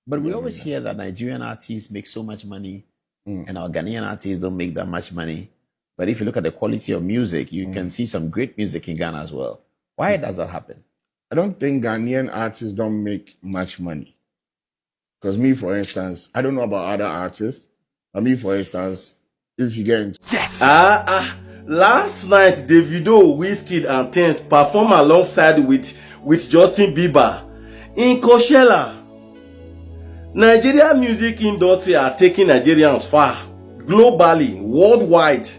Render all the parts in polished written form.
But we always hear that Nigerian artists make so much money and our Ghanaian artists don't make that much money. But if you look at the quality of music, you can see some great music in Ghana as well. Why does that happen? I don't think Ghanaian artists don't make much money. Because me, for instance, I don't know about other artists, but me, for instance, if you get into... Yes! Last night, Davido, Wizkid, and Tems performed alongside with Justin Bieber in Coachella. Nigeria music industry are taking Nigerians far, globally, worldwide.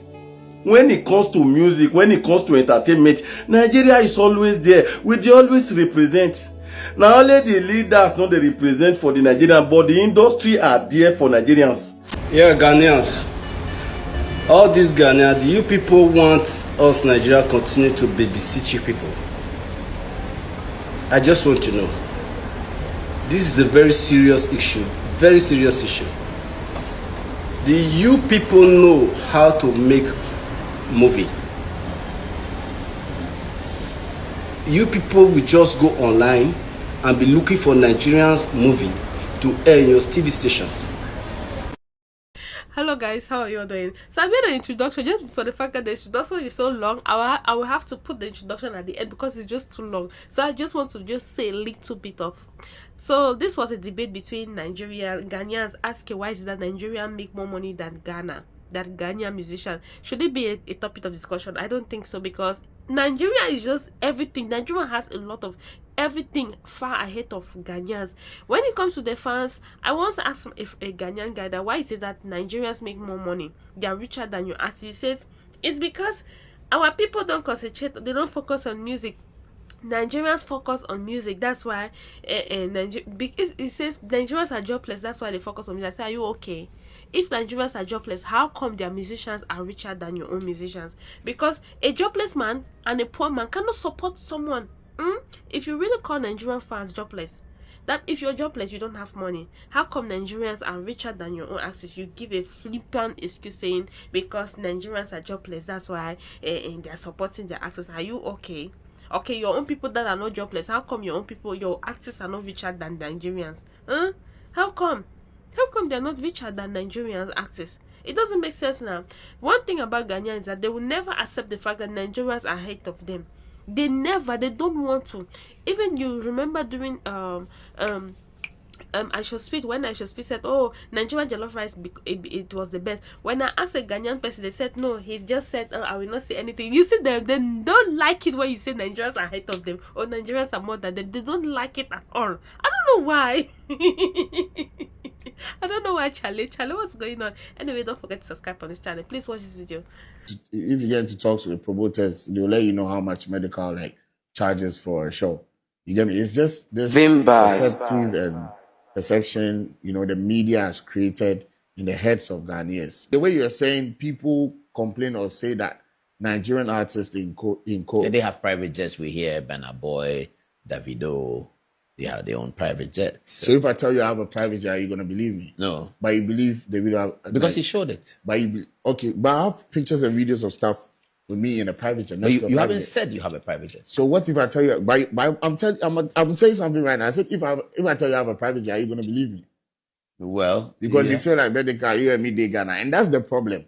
When it comes to music, when it comes to entertainment, Nigeria is always there. We dey always represent. Now only the leaders not they represent for the Nigerian, but the industry are there for Nigerians. Yeah, Ghanaians. All these Ghanaians, do you people want us Nigeria continue to babysit you people? I just want to know. This is a very serious issue. Very serious issue. Do you people know how to make movie? You people will just go online and be looking for Nigerians movie to air in your TV stations. Hello guys, how are you all doing? So I made an introduction just for the fact that the introduction is so long. I will have to put the introduction at the end because it's just too long. So I just want to just say a little bit of. So this was a debate between Nigerian Ghanaians asking why is it that Nigerian make more money than Ghana, that Ghanaian musician. Should it be a topic of discussion? I don't think so, because Nigeria is just everything. Nigeria has a lot of everything far ahead of Ghanaians. When it comes to the fans, I once asked if a Ghanaian guy that why is it that Nigerians make more money, they are richer than your artists. He says it's because our people don't concentrate, they don't focus on music. Nigerians focus on music. That's why because it says Nigerians are jobless, that's why they focus on music. I say, are you okay? If Nigerians are jobless, how come their musicians are richer than your own musicians? Because a jobless man and a poor man cannot support someone. If you really call Nigerian fans jobless, that if you're jobless you don't have money, how come Nigerians are richer than your own artists? You give a flippant excuse saying because Nigerians are jobless, that's why they're supporting their artists. Are you okay? Okay, your own people that are not jobless, how come your own people, your artists are not richer than Nigerians? How come? How come they're not richer than Nigerians artists? It doesn't make sense now. One thing about Ghanaians is that they will never accept the fact that Nigerians are ahead of them. They don't want to. Even you remember during I should speak when I should speak said, oh, Nigerian jollof rice it was the best. When I asked a Ghanaian person, they said no, he's just said, oh, I will not say anything. You see them, they don't like it when you say Nigerians are ahead of them or Nigerians are more than them. They don't like it at all. I don't know why. I don't know why. Charlie, what's going on? Anyway, don't forget to subscribe on this channel. Please watch this video. If you get to talk to the promoters, they'll let you know how much medical charges for a show. You get me? It's just this perceptive and perception, the media has created in the heads of Ghanaians. The way you're saying, people complain or say that Nigerian artists in Yeah, they have private jets. We hear Burna Boy, Davido, they have their own private jets. So if I tell you I have a private jet, are you going to believe me? No. But you believe Davido have... Because he showed it. But but I have pictures and videos of stuff with me in a private jet. But you haven't said you have a private jet. So what if I tell you... I'm saying something right now. I said, if I tell you I have a private jet, are you going to believe me? Well... Because you feel like medical, you and me, they Ghana. And that's the problem.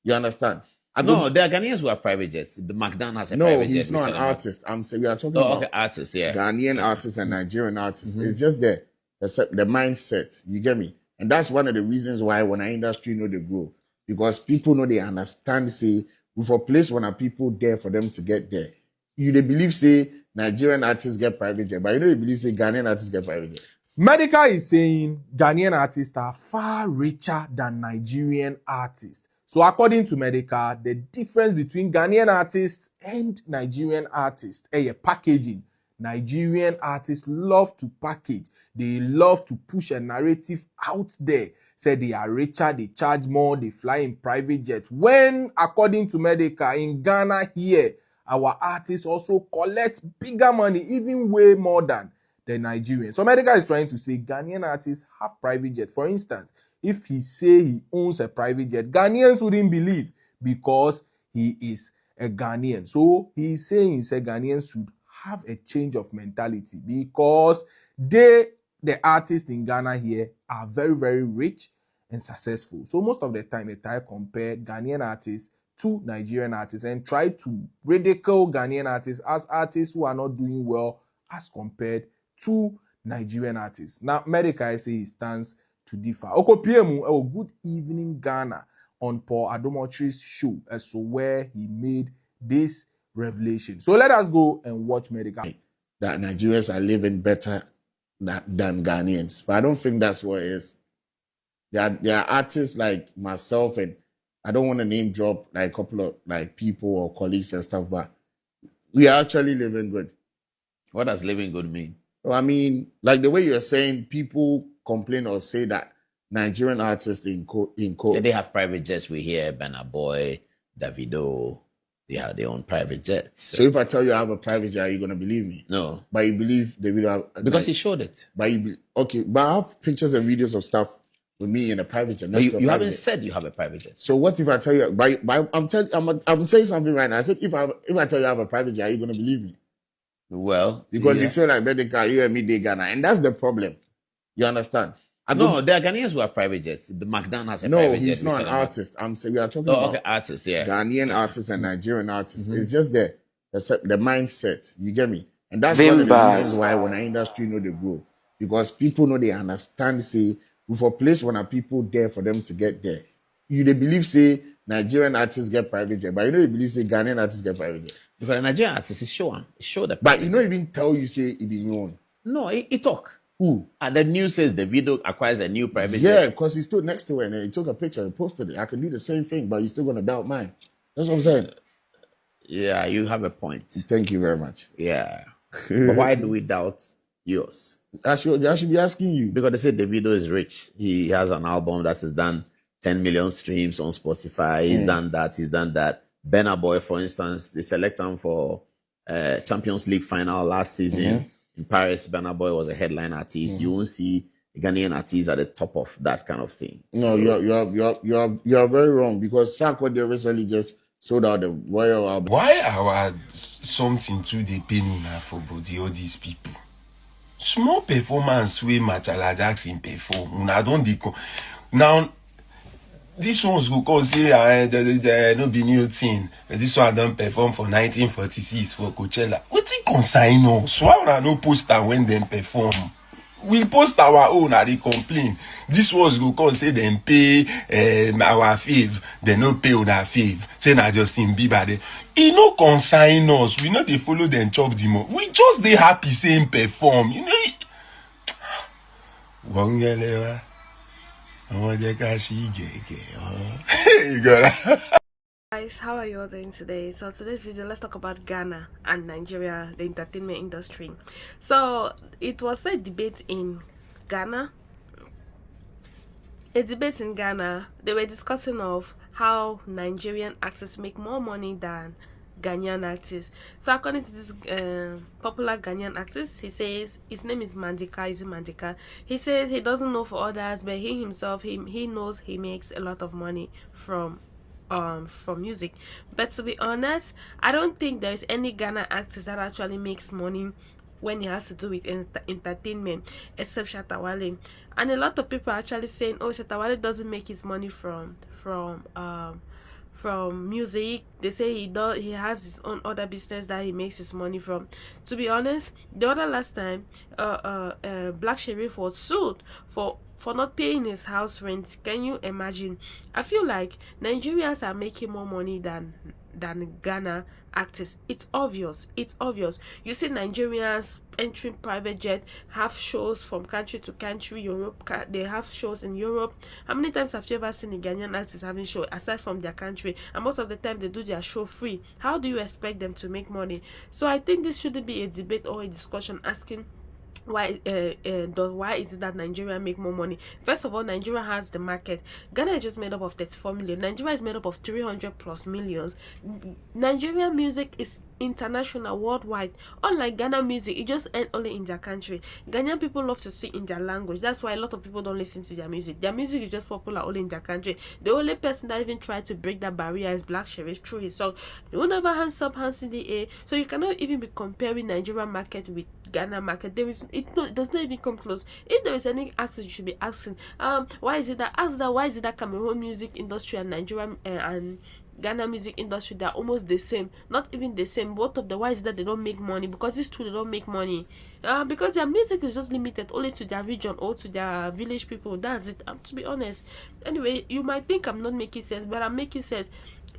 You understand? No, there are Ghanaians who have private jets. The McDonald has a private jet. No, he's not an artist. I'm saying we are talking about artists, yeah. Ghanaian artists and Nigerian artists. It's just the mindset. You get me? And that's one of the reasons why when our industry know they grow. Because people know they understand, say, with a place when are people there for them to get there. They believe, say, Nigerian artists get private jet, but they believe, say, Ghanaian artists get private jet. Medical is saying Ghanaian artists are far richer than Nigerian artists. So according to Medical, the difference between Ghanaian artists and Nigerian artists is packaging. Nigerian artists love to package. They love to push a narrative out there. Say they are richer, they charge more, they fly in private jets. When, according to Medical, in Ghana here, our artists also collect bigger money, even way more than the Nigerians. So Medical is trying to say Ghanaian artists have private jets. For instance, if he say he owns a private jet, Ghanaians wouldn't believe because he is a Ghanaian. So he's saying Ghanaians should have a change of mentality because they the artists in Ghana here are very, very rich and successful. So most of the time, they try to compare Ghanaian artists to Nigerian artists and try to ridicule Ghanaian artists as artists who are not doing well as compared to Nigerian artists. Now, Medica, I say, he stands to differ. Okopiemu, Good Evening Ghana on Paul Adomotri's show, so where he made this revelation. So let us go and watch Medica. That Nigerians are living better than Ghanaians, but I don't think that's what it is. There are artists like myself, and I don't want to name drop like a couple of like people or colleagues and stuff, but we are actually living good. What does living good mean? Well, I mean, like the way you're saying, people complain or say that Nigerian artists Yeah, they have private jets. We hear Burna Boy, Davido, they have their own private jets. So if I tell you I have a private jet, are you gonna believe me? No, but you believe Davido because he showed it. But but I have pictures and videos of stuff with me in a private jet. You haven't said you have a private jet. So what if I tell you? I'm saying something right now. I said if I tell you I have a private jet, are you gonna believe me? Well, because you feel like Medica, you and me, they Ghana, and that's the problem. You understand? No, there are Ghanaians who have private jets. The McDonald has a private jet. No, he's not an artist. I'm saying we are talking about artists, yeah. Ghanaian artists and Nigerian artists. It's just the mindset. You get me? And that's one of the reasons why when our industry know they grow. Because people know they understand, say, for place when are people there for them to get there. They believe, say, Nigerian artists get private jet, but they believe, say, Ghanaian artists get private jet. Because the Nigerian artists is show the but you don't even tell you, say, it be your own. No, he talk. Who? And the news says the video acquires a new private jet. Yeah, because he stood next to it and he took a picture and posted it. I can do the same thing, but you're still going to doubt mine. That's what I'm saying. Yeah, you have a point. Thank you very much. Yeah. But why do we doubt yours? I should be asking you. Because they say Davido is rich. He has an album that has done 10 million streams on Spotify. He's done that. Burna Boy, for instance, they select him for Champions League final last season. In Paris, Burna Boy was a headline artist. You won't see a Ghanaian artist at the top of that kind of thing. No, so, you're very wrong, because Sarko they recently just sold out the Royal album. Why our something to the pain now for body all these people? Small performance way Machala Jackson perform. Una don't now. This one's go cause say no be new thing. This one don't perform for 1946 for Coachella. What it consign us? Why would I no post that when them perform? We post our own and they complain. This one's go cause say them pay our fave. They no pay on our fave. Say na Justin Bieber they. It no consign us. We not they follow them chop the mo. We just they happy saying perform. You know. Wongelewa. Guys, how are you all doing today? So today's video, let's talk about Ghana and Nigeria, the entertainment industry. So it was a debate in Ghana. They were discussing of how Nigerian actors make more money than Ghanaian artist. So according to this popular Ghanaian artist, he says his name is Mandika. He says he doesn't know for others, but he himself he knows he makes a lot of money from music. But to be honest, I don't think there is any Ghana artist that actually makes money when it has to do with entertainment, except Shatta Wale. And a lot of people are actually saying, oh, Shatta Wale doesn't make his money from music. They say he has his own other business that he makes his money from. To be honest, the other last time Black Sherif was sued for not paying his house rent. Can you imagine? I feel like Nigerians are making more money than Ghana actors. It's obvious. You see Nigerians entering private jet, have shows from country to country. Europe, they have shows in Europe. How many times have you ever seen a Ghanaian artist having show aside from their country? And most of the time they do their show free. How do you expect them to make money? So I think this shouldn't be a debate or a discussion asking why is it that Nigeria make more money. First of all, Nigeria has the market. Ghana is just made up of 34 million. Nigeria is made up of 300 plus millions. Nigerian music is international, worldwide. Unlike Ghana music, it just ends only in their country. Ghanaian people love to sing in their language. That's why a lot of people don't listen to their music. Their music is just popular only in their country. The only person that even tried to break that barrier is Black Sherif through his song "You Never Hands Up, Hands in the Air." So you cannot even be comparing Nigerian market with Ghana market. There is it does not even come close. If there is any artist, you should be asking, why is it that, why is it that Cameroon music industry and Nigerian and Ghana music industry, they're almost the same, not even the same, both of the, why is it that they don't make money? Because these two, they don't make money, because their music is just limited only to their region or to their village people. That's it, to be honest. Anyway, you might think I'm not making sense, but I'm making sense.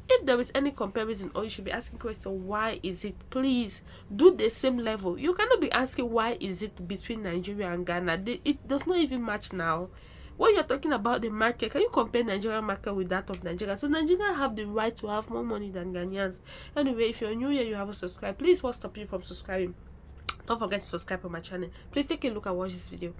If there is any comparison, or you should be asking question, why is it, please do the same level. You cannot be asking why is it between Nigeria and Ghana. It does not even match now. When you're talking about the market, can you compare Nigerian market with that of Nigeria? So Nigeria have the right to have more money than Ghanaians. Anyway, if you're new here, you haven't subscribed, please, what's stopping you from subscribing? Don't forget to subscribe on my channel. Please take a look and watch this video.